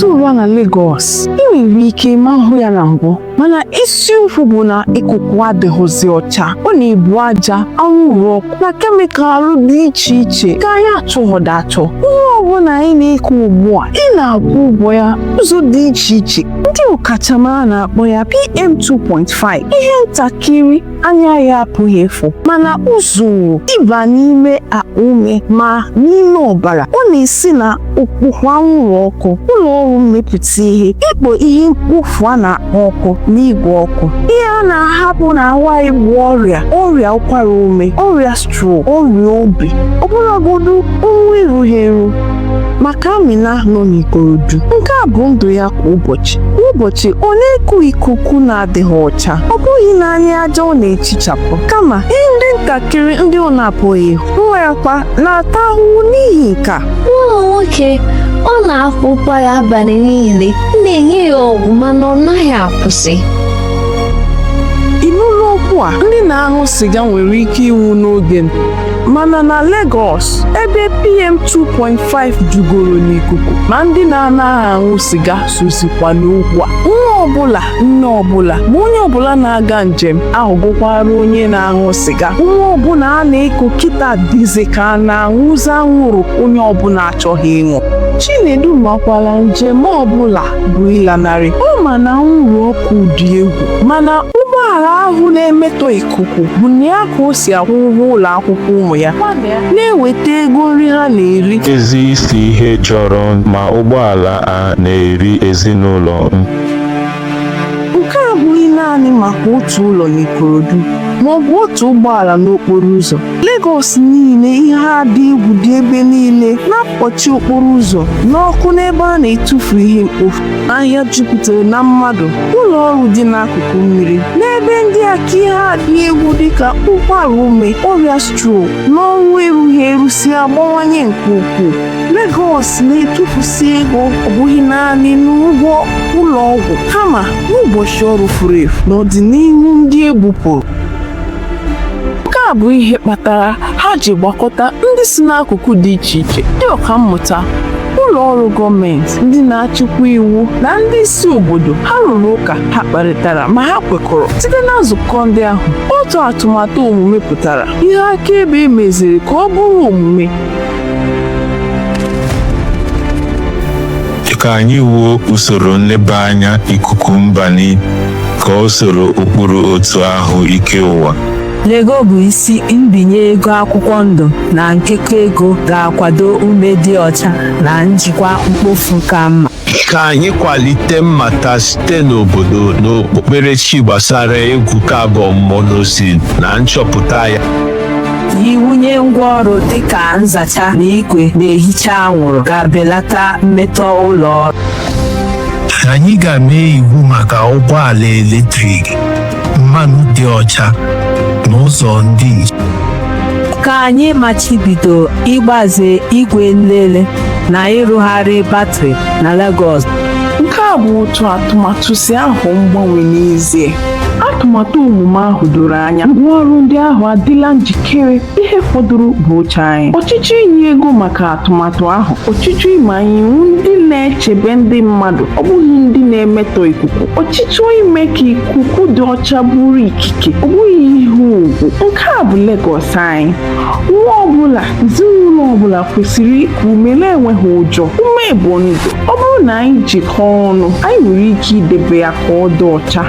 na-ata ụra na Legoosi. Ị nwere ike ma hụ ya na mbụ, mana isiokwu bụ na ikuku adịghịzi ọcha. Ọ na-ebu aja, anwụrụ ọkụ na kemịkalụ dị iche iche ka anyị achọghọdị achọ. Ihe ọbụla anyị na-eku ugbu a, ị na-akwụ ụgwọ ya ụzọ dị iche iche. Ndị ọkachamara na-akpọ ya PM 2.5. Ihe ntakịrị anya ya apụghị efu, mana ụzọ ịba n'ime akpa ume ma n'ime ọbara. Ọ na-esi na okpukpu anwụrụ ọkụ, ụlọ ọrụ mmepụta ihe, ịkpọ ihe mkpofu a na-akpọ ọkụ n'igwe ọkụ. Ihe a na-ahapụ n'ahụ anyị bụ ọrịa ụkwara ume, ọrịa stroke, ọrịa obi, ọbụlagodi ọnwụ erughị eru. Maka Amina nọ n'Ikorodu, nke a bụ ndụ ya kwa ụbọchị. Ụbọchị ọ na-eku ikuku na-adịghị ọcha. Ọ bụghị naanị aja ọ na-echichapụ, kama ihe ndị ntakịrị ndị ọ na-apụghị nwekwa na-ata ahụhụ n'ihi nka. Nwa nwoke ọ na-akwụkwa ya abalị niile, na-enye ya ọgwụ mana ọ naghị akwụsị. Ịnụrụ okwu a, ndị na-aṅụ siga nwere ike ịnwụ n'oge, mana na Legoosi ebe PM 2.5 jugoro n'ikuku, ma ndị na-anaghị aṅụ siga sosikwa n'okwu a. Nwa ọbụla, nne ọbụla, ma onye ọbụla na-aga njem ahụgokwara onye na-aṅụ siga. Nwa ọbụla a na-eko kịta dịzi ka a na-aṅụzi anwụrụ onye ọbụla achọghị ịṅụ. Chinedu makwara njem ọbụla bụ ịlanarị. Ọ ma na anwụrụ ọkụ dị egwu, mana ụgbọala ahụ na-emetọ ikuku bụ na ya ka o si akwụ ụgwọ ụlọ akwụkwọ ụmụ ya, na-eweta ego nri ha na-eri. Ezi isi ihe chọrọ ma ụgbọala a na-eri ezinụlọ. Nke a abụghị naanị maka otu ụlọ n'Ikorodu ma ọ bụ otu ụgbọala n'okporo ụzọ. Legoosi niile ihe ha dị egwu dị ebe niile, na-akpọchi okporo ụzọ, n'ọkụ n'ebe a na-etufu ihe mkpofu, ahịa jupụtara na mmadụ, ụlọ ọrụ dị n'akụkụ mmiri, n'ebe ndị aka ihe ha dị egwu dịka ụkwara ume, ọrịa stroke na ọnwụ erughị eru si abawanye nke ukwuu. Legoosi na-etufusi ego ọ bụghị naanị n'ụgwọ ụlọ ọgwụ, kama n'ụbọchị ọrụ furu efu n'ọdịnihu ndị egbupụrụ. Nke a bụ ihe kpatara ha ji gbakọta ndị si n'akụkụ dị iche iche, ndị ọkammụta, ụlọ ọrụ gọọmenti, ndị na-achịkwa iwu na ndị isi obodo. Ha rụrụ ụka, ha kparịtara ma ha kwekọrọ. Site na nzukọ ndị ahụ, otu atụmatụ omume pụtara, ihe akaebe emeziri ka ọ bụrụ omume. Ka anyị wuo usoro nleba anya ikuku mbani ka o soro ụkpụrụ otu ahụ ike ụwa. Legoosi bụ isi mbinye ego akwụkwọ ndụ na nkekọ ego ga-akwado ume dị ọcha na njikwa mkpofu ka mma. Ka anyị kwalite mmata site n'obodo na okpukperechi gbasara egwu kabọn monoxide na nchọpụta ya. Iwunye ngwaọrụ dịka nzacha na igwe na-ehicha anwụrụ ga-abelata mmetọ ụlọ ọrụ. Anyị ga-eme iwu maka ụgbọala eletrik, mmanụ dị ọcha n'ụzọ ndị njem. Ka anyị machibido ịgbaze igwe nlele na ịrụgharị batrị na Legoosi. Nke a bụ otu atụmatụ si ahụ mgbanwe n'ezie. Atụmatụ omume ahụ doro anya, ngwaọrụ ndị ahụ adịla njikere. Ihe fọdụrụ bụ oche anyị, ọchịchọ inye ego maka atụmatụ ahụ, ọchịchọ ịmanye iwu ndị na-echebe ndị mmadụ, ọ bụghị ndị na-emetọ ikuku, ọchịchọ ime ka ikuku dị ọcha bụrụ ikike, ọ bụghị ihe ugwu. Nke a bụ Legoosi anyị. Nwa ọbụla, ezinụlọ ọbụla kwesịrị iku ume na-enweghị ụjọ. Ume bụ ndụ. Ọ bụrụ na anyị jikọọ ọnụ, anyị nwere ike idebe ya ka ọ dị ọcha.